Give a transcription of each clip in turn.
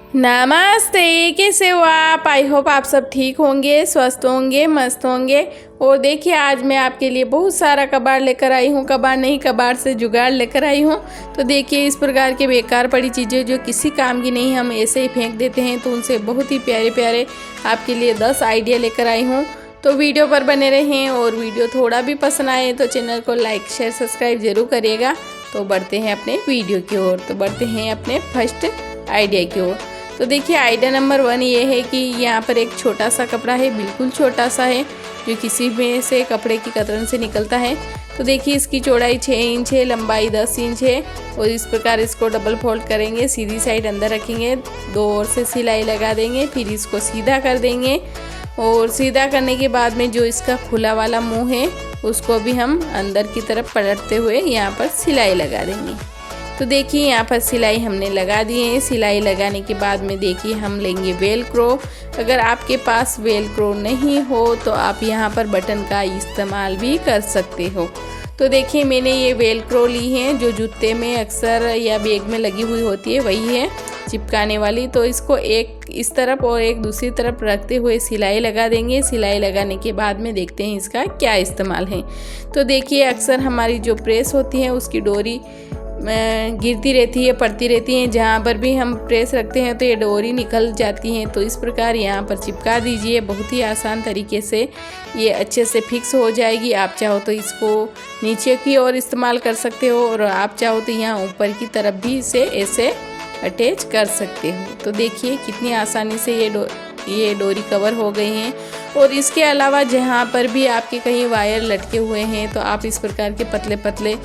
नमस्ते, कैसे हो आप? आई होप आप सब ठीक होंगे, स्वस्थ होंगे, मस्त होंगे। और देखिए आज मैं आपके लिए बहुत सारा कबाड़ लेकर आई हूँ। कबाड़ नहीं, कबाड़ से जुगाड़ लेकर आई हूँ। तो देखिए इस प्रकार के बेकार पड़ी चीज़ें जो किसी काम की नहीं, हम ऐसे ही फेंक देते हैं, तो उनसे बहुत ही प्यारे प्यारे आपके लिए 10 आइडिया लेकर आई हूँ। तो वीडियो पर बने रहें और वीडियो थोड़ा भी पसंद आए तो चैनल को लाइक शेयर सब्सक्राइब जरूर करिएगा। तो बढ़ते हैं अपने वीडियो की ओर, तो बढ़ते हैं अपने फर्स्ट आइडिया की ओर। तो देखिए आइडिया नंबर 1 ये है कि यहाँ पर एक छोटा सा कपड़ा है, बिल्कुल छोटा सा है, जो किसी में से कपड़े की कतरन से निकलता है। तो देखिए इसकी चौड़ाई 6 इंच है, लंबाई 10 इंच है। और इस प्रकार इसको डबल फोल्ड करेंगे, सीधी साइड अंदर रखेंगे, 2 ओर से सिलाई लगा देंगे, फिर इसको सीधा कर देंगे। और सीधा करने के बाद में जो इसका खुला वाला मुंह है उसको भी हम अंदर की तरफ पलटते हुए यहाँ पर सिलाई लगा देंगे। तो देखिए यहाँ पर सिलाई हमने लगा दी है। सिलाई लगाने के बाद में देखिए हम लेंगे वेलक्रो। अगर आपके पास वेलक्रो नहीं हो तो आप यहाँ पर बटन का इस्तेमाल भी कर सकते हो। तो देखिए मैंने ये वेलक्रो ली है जो जूते में अक्सर या बैग में लगी हुई होती है, वही है चिपकाने वाली। तो इसको एक इस तरफ और एक दूसरी तरफ रखते हुए सिलाई लगा देंगे। सिलाई लगाने के बाद में देखते हैं इसका क्या इस्तेमाल है। तो देखिए अक्सर हमारी जो प्रेस होती है उसकी डोरी गिरती रहती है, पड़ती रहती हैं। जहाँ पर भी हम प्रेस रखते हैं तो ये डोरी निकल जाती हैं। तो इस प्रकार यहाँ पर चिपका दीजिए। बहुत ही आसान तरीके से ये अच्छे से फिक्स हो जाएगी। आप चाहो तो इसको नीचे की ओर इस्तेमाल कर सकते हो और आप चाहो तो यहाँ ऊपर की तरफ भी इसे ऐसे अटैच कर सकते हो। तो देखिए कितनी आसानी से ये डोरी कवर हो गई हैं। और इसके अलावा जहाँ पर भी आपके कहीं वायर लटके हुए हैं तो आप इस प्रकार के पतले पतले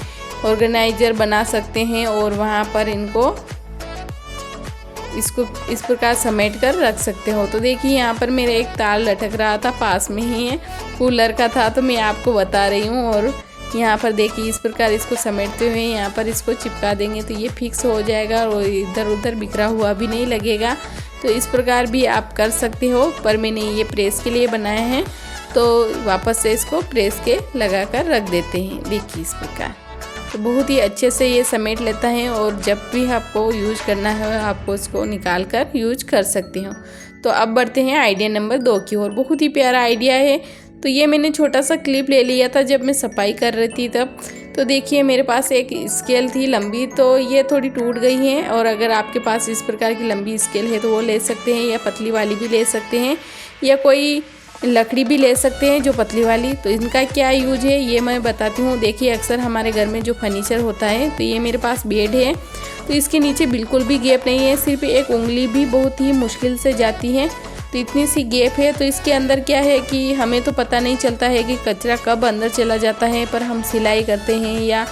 ऑर्गेनाइजर बना सकते हैं और वहाँ पर इसको इस प्रकार समेट कर रख सकते हो। तो देखिए यहाँ पर मेरा एक तार लटक रहा था, पास में ही है, कूलर का था, तो मैं आपको बता रही हूँ। और यहाँ पर देखिए इस प्रकार इसको समेटते हुए यहाँ पर इसको चिपका देंगे तो ये फिक्स हो जाएगा और इधर उधर बिखरा हुआ भी नहीं लगेगा। तो इस प्रकार भी आप कर सकते हो, पर मैंने ये प्रेस के लिए बनाया है तो वापस से इसको प्रेस के लगा कर रख देते हैं। देखिए इस प्रकार तो बहुत ही अच्छे से ये समेट लेता है और जब भी आपको यूज करना है आपको इसको निकाल कर यूज कर सकते हो। तो अब बढ़ते हैं आइडिया नंबर 2 की ओर। बहुत ही प्यारा आइडिया है। तो ये मैंने छोटा सा क्लिप ले लिया था जब मैं सफाई कर रही थी तब। तो देखिए मेरे पास एक स्केल थी लंबी, तो ये थोड़ी टूट गई है। और अगर आपके पास इस प्रकार की लंबी स्केल है तो वो ले सकते हैं, या पतली वाली भी ले सकते हैं, या कोई लकड़ी भी ले सकते हैं जो पतली वाली। तो इनका क्या यूज है ये मैं बताती हूँ। देखिए अक्सर हमारे घर में जो फर्नीचर होता है, तो ये मेरे पास बेड है, तो इसके नीचे बिल्कुल भी गैप नहीं है, सिर्फ एक उंगली भी बहुत ही मुश्किल से जाती है। तो इतनी सी गैप है। तो इसके अंदर क्या है कि हमें तो पता नहीं चलता है कि कचरा कब अंदर चला जाता है, पर हम सिलाई करते हैं या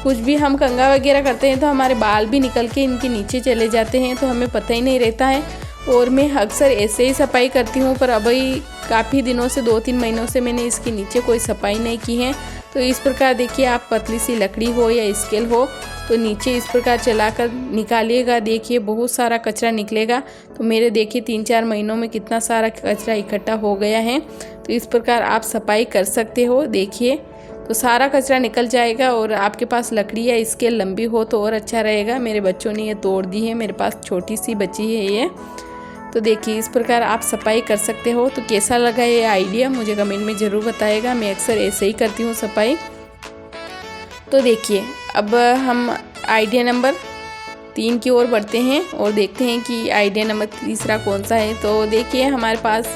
कुछ भी हम कंघा वगैरह करते हैं तो हमारे बाल भी निकल के इनके नीचे चले जाते हैं, तो हमें पता ही नहीं रहता है। और मैं अक्सर ऐसे ही सफाई करती हूँ, पर अभी काफ़ी दिनों से 2-3 महीनों से मैंने इसके नीचे कोई सफाई नहीं की है। तो इस प्रकार देखिए आप पतली सी लकड़ी हो या स्केल हो तो नीचे इस प्रकार चलाकर निकालिएगा। देखिए बहुत सारा कचरा निकलेगा। तो मेरे देखिए 3-4 महीनों में कितना सारा कचरा इकट्ठा हो गया है। तो इस प्रकार आप सफाई कर सकते हो। देखिए तो सारा कचरा निकल जाएगा। और आपके पास लकड़ी या स्केल लंबी हो तो और अच्छा रहेगा। मेरे बच्चों ने ये तोड़ दी है, मेरे पास छोटी सी बची है ये। तो देखिए इस प्रकार आप सफाई कर सकते हो। तो कैसा लगा ये आइडिया मुझे कमेंट में ज़रूर बताइएगा। मैं अक्सर ऐसे ही करती हूँ सफाई। तो देखिए अब हम आइडिया नंबर 3 की ओर बढ़ते हैं और देखते हैं कि आइडिया नंबर 3 कौन सा है। तो देखिए हमारे पास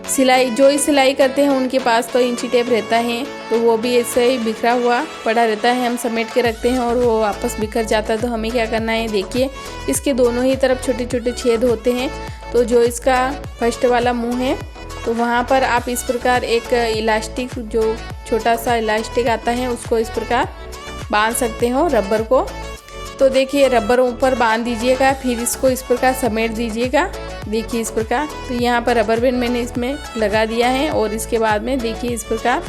सिलाई करते हैं उनके पास तो इंची टेप रहता है, तो वो भी ऐसे ही बिखरा हुआ पड़ा रहता है, हम समेट के रखते हैं और वो वापस बिखर जाता है। तो हमें क्या करना है, देखिए इसके दोनों ही तरफ छोटे छोटे छेद होते हैं। तो जो इसका फर्स्ट वाला मुंह है तो वहाँ पर आप इस प्रकार एक इलास्टिक, जो छोटा सा इलास्टिक आता है, उसको इस प्रकार बांध सकते हो रबर को। तो देखिए रबर ऊपर बांध दीजिएगा, फिर इसको इस प्रकार समेट दीजिएगा। देखिए इस प्रकार। तो यहाँ पर रबर बैंड मैंने इसमें लगा दिया है और इसके बाद में देखिए इस प्रकार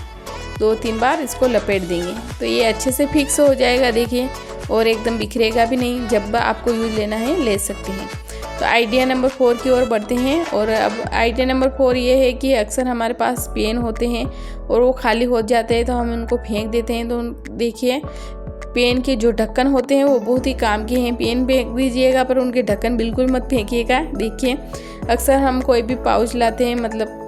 2-3 बार इसको लपेट देंगे तो ये अच्छे से फिक्स हो जाएगा। देखिए और एकदम बिखरेगा भी नहीं। जब आपको यूज लेना है ले सकते हैं। तो आइडिया नंबर 4 की ओर बढ़ते हैं। और अब आइडिया नंबर 4 ये है कि अक्सर हमारे पास पेन होते हैं और वो खाली हो जाते हैं तो हम उनको फेंक देते हैं। तो देखिए पेन के जो ढक्कन होते हैं वो बहुत ही काम के हैं। पेन फेंक दीजिएगा पर उनके ढक्कन बिल्कुल मत फेंकिएगा। देखिए अक्सर हम कोई भी पाउच लाते हैं, मतलब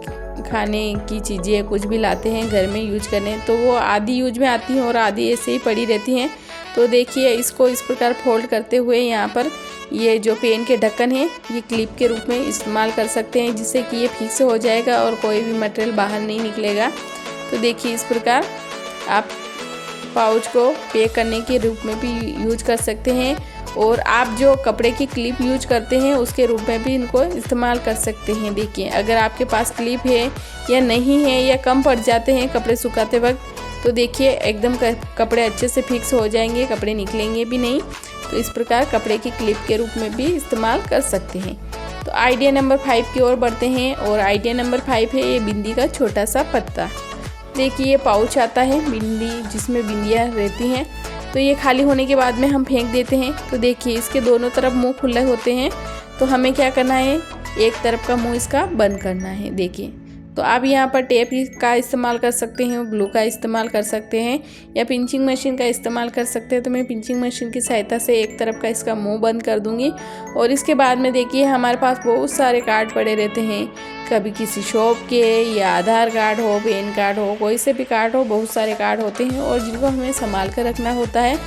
खाने की चीज़ें कुछ भी लाते हैं घर में यूज करने, तो वो आधी यूज में आती हैं और आधी ऐसे ही पड़ी रहती हैं। तो देखिए इसको इस प्रकार फोल्ड करते हुए यहाँ पर ये जो पेन के ढक्कन है ये क्लिप के रूप में इस्तेमाल कर सकते हैं, जिससे कि ये फिक्स हो जाएगा और कोई भी मटेरियल बाहर नहीं निकलेगा। तो देखिए इस प्रकार आप पाउच को पैक करने के रूप में भी यूज कर सकते हैं, और आप जो कपड़े की क्लिप यूज करते हैं उसके रूप में भी इनको इस्तेमाल कर सकते हैं। देखिए अगर आपके पास क्लिप है या नहीं है या कम पड़ जाते हैं कपड़े सुखाते वक्त, तो देखिए एकदम कपड़े अच्छे से फिक्स हो जाएंगे, कपड़े निकलेंगे भी नहीं। तो इस प्रकार कपड़े की क्लिप के रूप में भी इस्तेमाल कर सकते हैं। तो आइडिया नंबर 5 की ओर बढ़ते हैं, और आइडिया नंबर 5 है ये बिंदी का छोटा सा पत्ता। देखिए ये पाउच आता है बिंदी, जिसमें बिंदियाँ रहती हैं, तो ये खाली होने के बाद में हम फेंक देते हैं। तो देखिए इसके दोनों तरफ मुंह खुले होते हैं, तो हमें क्या करना है, एक तरफ का मुंह इसका बंद करना है। देखिए तो आप यहाँ पर टेप का इस्तेमाल कर सकते हैं, ग्लू का इस्तेमाल कर सकते हैं, या पिंचिंग मशीन का इस्तेमाल कर सकते हैं। तो मैं पिंचिंग मशीन की सहायता से एक तरफ का इसका मुंह बंद कर दूंगी। और इसके बाद में देखिए हमारे पास बहुत सारे कार्ड पड़े रहते हैं, कभी किसी शॉप के, या आधार कार्ड हो, पैन कार्ड हो, कोई से भी कार्ड हो, बहुत सारे कार्ड होते हैं और जिनको हमें संभाल कर रखना होता है।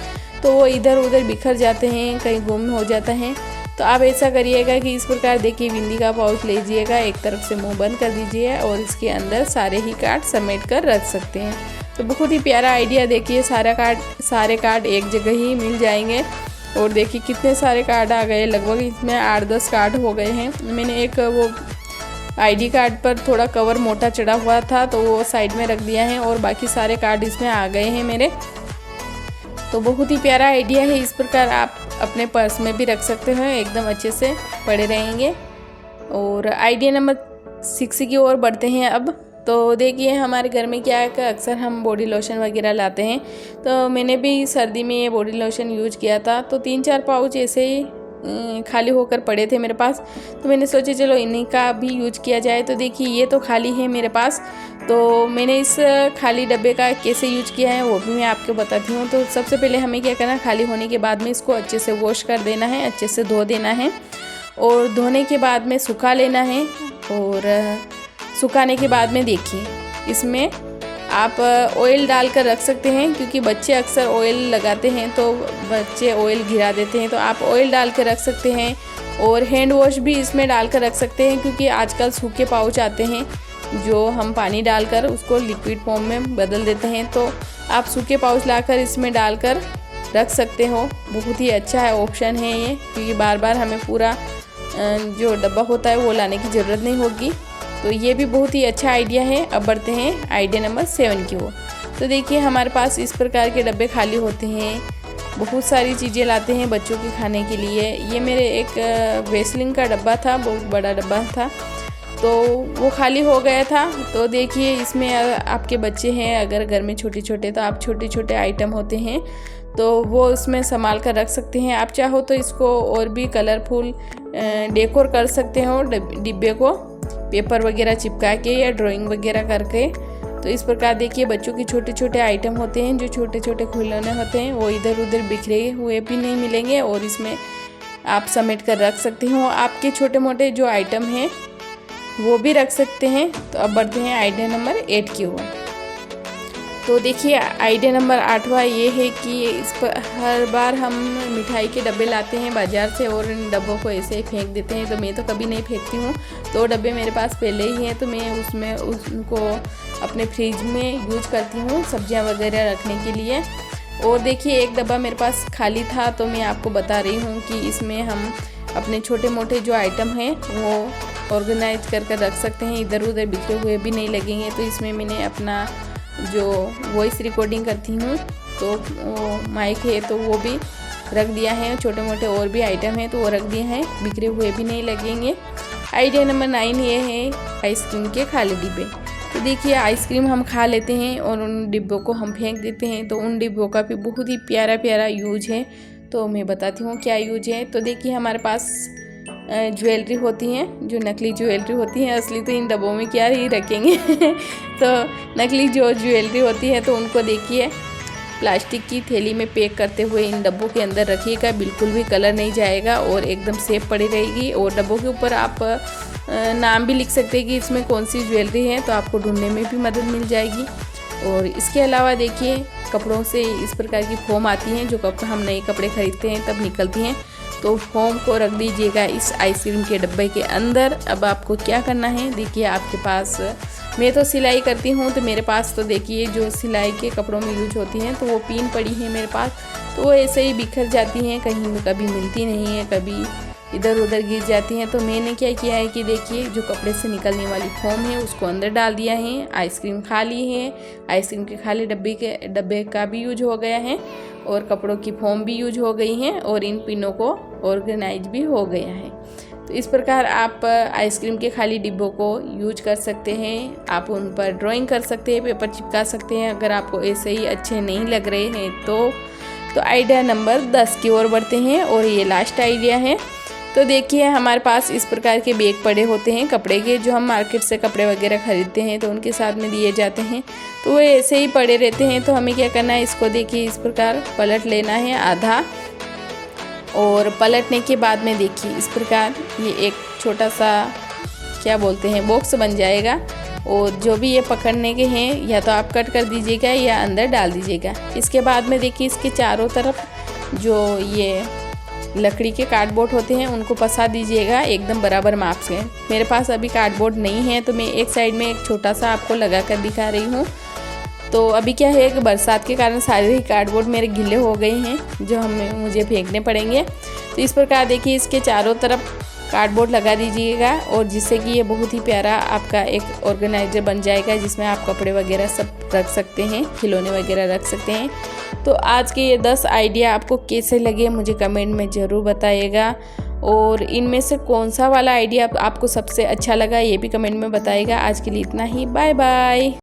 तो वो इधर उधर बिखर जाते हैं, कहीं गुम हो जाता है। तो आप ऐसा करिएगा कि इस प्रकार देखिए बिंदी का पाउच लीजिएगा, एक तरफ से मुंह बंद कर दीजिए और इसके अंदर सारे ही कार्ड समेट कर रख सकते हैं। तो बहुत ही प्यारा आइडिया, देखिए सारे कार्ड एक जगह ही मिल जाएंगे। और देखिए कितने सारे कार्ड आ गए, लगभग इसमें 8-10 कार्ड हो गए हैं। मैंने एक वो आईडी कार्ड पर थोड़ा कवर मोटा चढ़ा हुआ था तो वो साइड में रख दिया है, और बाकी सारे कार्ड इसमें आ गए हैं मेरे। तो बहुत ही प्यारा आइडिया है, इस प्रकार आप अपने पर्स में भी रख सकते हैं, एकदम अच्छे से पड़े रहेंगे। और आइडिया नंबर 6 की ओर बढ़ते हैं अब। तो देखिए हमारे घर में क्या है कि अक्सर हम बॉडी लोशन वगैरह लाते हैं, तो मैंने भी सर्दी में ये बॉडी लोशन यूज किया था। तो 3-4 पाउच ऐसे ही खाली होकर पड़े थे मेरे पास, तो मैंने सोचा चलो इन्हीं का भी यूज किया जाए। तो देखिए ये तो खाली है मेरे पास, तो मैंने इस खाली डब्बे का कैसे यूज किया है वो भी मैं आपको बताती हूँ। तो सबसे पहले हमें क्या करना है, खाली होने के बाद में इसको अच्छे से वॉश कर देना है, अच्छे से धो देना है, और धोने के बाद में सुखा लेना है। और सुखाने के बाद में देखिए इसमें आप ऑयल डालकर रख सकते हैं, क्योंकि बच्चे अक्सर ऑयल लगाते हैं तो बच्चे ऑयल गिरा देते हैं, तो आप ऑयल डाल कर रख सकते हैं। और हैंड वॉश भी इसमें डालकर रख सकते हैं, क्योंकि आजकल सूखे पाउच आते हैं जो हम पानी डालकर उसको लिक्विड फॉर्म में बदल देते हैं। तो आप सूखे पाउच लाकर इसमें डालकर रख सकते हो, बहुत ही अच्छा है ऑप्शन है ये, क्योंकि बार बार हमें पूरा जो डब्बा होता है वो लाने की ज़रूरत नहीं होगी। तो ये भी बहुत ही अच्छा आइडिया है। अब बढ़ते हैं आइडिया नंबर 7 की ओर। तो देखिए हमारे पास इस प्रकार के डब्बे खाली होते हैं, बहुत सारी चीज़ें लाते हैं बच्चों के खाने के लिए। ये मेरे एक वेस्लिन का डब्बा था, बहुत बड़ा डब्बा था, तो वो खाली हो गया था। तो देखिए इसमें आपके बच्चे हैं अगर घर में छोटे छोटे, तो आप छोटे छोटे आइटम होते हैं तो वो उसमें संभाल कर रख सकते हैं। आप चाहो तो इसको और भी कलरफुल डेकोर कर सकते हो, डिब्बे को पेपर वगैरह चिपका के या ड्राइंग वगैरह करके। तो इस प्रकार देखिए बच्चों के छोटे छोटे आइटम होते हैं, जो छोटे छोटे खिलौने होते हैं, वो इधर उधर बिखरे हुए भी नहीं मिलेंगे और इसमें आप समेट कर रख सकते हो। आपके छोटे मोटे जो आइटम हैं वो भी रख सकते हैं। तो अब बढ़ते हैं आइडिया नंबर 8 की ओर। तो देखिए आइडिया नंबर 8वां ये है कि इस पर हर बार हम मिठाई के डब्बे लाते हैं बाज़ार से और इन डब्बों को ऐसे ही फेंक देते हैं। तो मैं तो कभी नहीं फेंकती हूँ, 2 डब्बे मेरे पास पहले ही हैं, तो मैं उसमें उनको अपने फ्रिज में यूज करती हूँ सब्जियाँ वगैरह रखने के लिए। और देखिए एक डब्बा मेरे पास खाली था, तो मैं आपको बता रही हूँ कि इसमें हम अपने छोटे मोटे जो आइटम हैं वो ऑर्गेनाइज कर रख सकते हैं, इधर उधर बिखरे हुए भी नहीं लगेंगे। तो इसमें मैंने अपना जो वॉइस रिकॉर्डिंग करती हूँ तो वो माइक है तो वो भी रख दिया है, छोटे मोटे और भी आइटम हैं तो वो रख दिए हैं, बिखरे हुए भी नहीं लगेंगे। आइडिया नंबर 9 ये है आइसक्रीम के खाली डिब्बे। तो देखिए आइसक्रीम हम खा लेते हैं और उन डिब्बों को हम फेंक देते हैं, तो उन डिब्बों का भी बहुत ही प्यारा प्यारा यूज है। तो मैं बताती हूँ क्या यूज है। तो देखिए हमारे पास ज्वेलरी होती हैं, जो नकली ज्वेलरी होती है, असली तो इन डब्बों में क्या ही रखेंगे तो नकली जो ज्वेलरी होती है तो उनको देखिए प्लास्टिक की थैली में पैक करते हुए इन डब्बों के अंदर रखिएगा, बिल्कुल भी कलर नहीं जाएगा और एकदम सेफ पड़ी रहेगी। और डब्बों के ऊपर आप नाम भी लिख सकते हैं कि इसमें कौन सी ज्वेलरी है, तो आपको ढूंढने में भी मदद मिल जाएगी। और इसके अलावा देखिए कपड़ों से इस प्रकार की फोम आती हैं, जो हम नए कपड़े खरीदते हैं तब निकलती हैं। तो फोम को रख दीजिएगा इस आइसक्रीम के डब्बे के अंदर। अब आपको क्या करना है, देखिए आपके पास, मैं तो सिलाई करती हूँ तो मेरे पास तो देखिए जो सिलाई के कपड़ों में यूज होती हैं तो वो पिन पड़ी है मेरे पास, तो वो ऐसे ही बिखर जाती हैं, कहीं कभी मिलती नहीं है, कभी इधर उधर गिर जाती हैं। तो मैंने क्या किया है कि देखिए जो कपड़े से निकलने वाली फोम है उसको अंदर डाल दिया है। आइसक्रीम खाली है, आइसक्रीम के खाली डब्बे का भी यूज हो गया है और कपड़ों की फोम भी यूज हो गई हैं और इन पिनों को ऑर्गेनाइज भी हो गया है। तो इस प्रकार आप आइसक्रीम के खाली डिब्बों को यूज कर सकते हैं। आप उन पर ड्राइंग कर सकते हैं, पेपर चिपका सकते हैं। अगर आपको ऐसे ही अच्छे नहीं लग रहे हैं तो आइडिया नंबर 10 की ओर बढ़ते हैं और ये लास्ट आइडिया है। तो देखिए हमारे पास इस प्रकार के बैग पड़े होते हैं कपड़े के, जो हम मार्केट से कपड़े वगैरह खरीदते हैं तो उनके साथ में दिए जाते हैं, तो वो ऐसे ही पड़े रहते हैं। तो हमें क्या करना है, इसको देखिए इस प्रकार पलट लेना है आधा, और पलटने के बाद में देखिए इस प्रकार ये एक छोटा सा क्या बोलते हैं बॉक्स बन जाएगा। और जो भी ये पकड़ने के हैं या तो आप कट कर दीजिएगा या अंदर डाल दीजिएगा। इसके बाद में देखिए इसके चारों तरफ जो ये लकड़ी के कार्डबोर्ड होते हैं उनको फंसा दीजिएगा एकदम बराबर माप से। मेरे पास अभी कार्डबोर्ड नहीं है तो मैं एक साइड में एक छोटा सा आपको लगा कर दिखा रही हूँ। तो अभी क्या है कि बरसात के कारण सारे ही कार्डबोर्ड मेरे गीले हो गए हैं जो मुझे फेंकने पड़ेंगे। तो इस प्रकार देखिए इसके चारों तरफ कार्डबोर्ड लगा दीजिएगा और जिससे कि ये बहुत ही प्यारा आपका एक ऑर्गेनाइजर बन जाएगा, जिसमें आप कपड़े वगैरह सब रख सकते हैं, खिलौने वगैरह रख सकते हैं। तो आज के ये 10 आइडिया आपको कैसे लगे मुझे कमेंट में ज़रूर बताइएगा, और इनमें से कौन सा वाला आइडिया आपको सबसे अच्छा लगा ये भी कमेंट में बताइएगा। आज के लिए इतना ही, बाय बाय।